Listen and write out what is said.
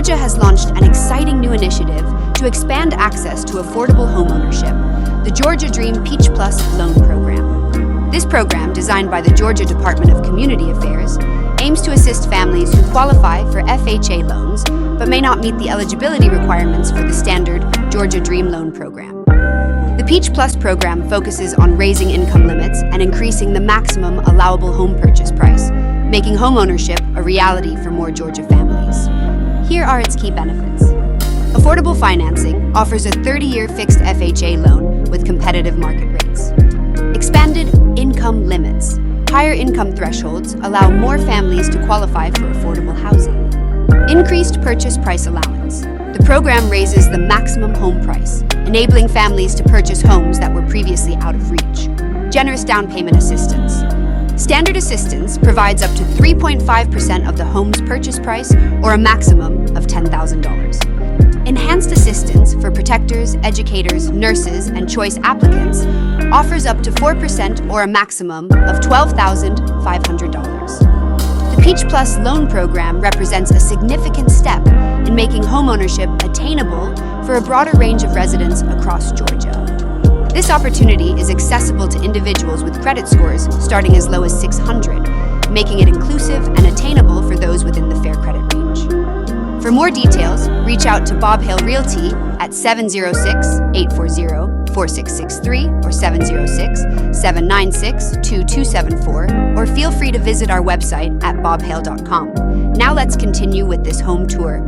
Georgia has launched an exciting new initiative to expand access to affordable homeownership, the Georgia Dream Peach Plus Loan Program. This program, designed by the Georgia Department of Community Affairs, aims to assist families who qualify for FHA loans but may not meet the eligibility requirements for the standard Georgia Dream Loan Program. The Peach Plus program focuses on raising income limits and increasing the maximum allowable home purchase price, making homeownership a reality for more Georgia families. Here are its key benefits. Affordable financing offers a 30-year fixed FHA loan with competitive market rates. Expanded income limits. Higher income thresholds allow more families to qualify for affordable housing. Increased purchase price allowance. The program raises the maximum home price, enabling families to purchase homes that were previously out of reach. Generous down payment assistance. Standard assistance provides up to 3.5% of the home's purchase price or a maximum of $10,000. Enhanced assistance for protectors, educators, nurses, and choice applicants offers up to 4% or a maximum of $12,500. The Peach Plus Loan Program represents a significant step in making homeownership attainable for a broader range of residents across Georgia. This opportunity is accessible to individuals with credit scores starting as low as 600, making it inclusive and attainable for those within the fair credit range. For more details, reach out to Bob Hale Realty at 706-840-4663 or 706-796-2274, or feel free to visit our website at bobhale.com. Now let's continue with this home tour.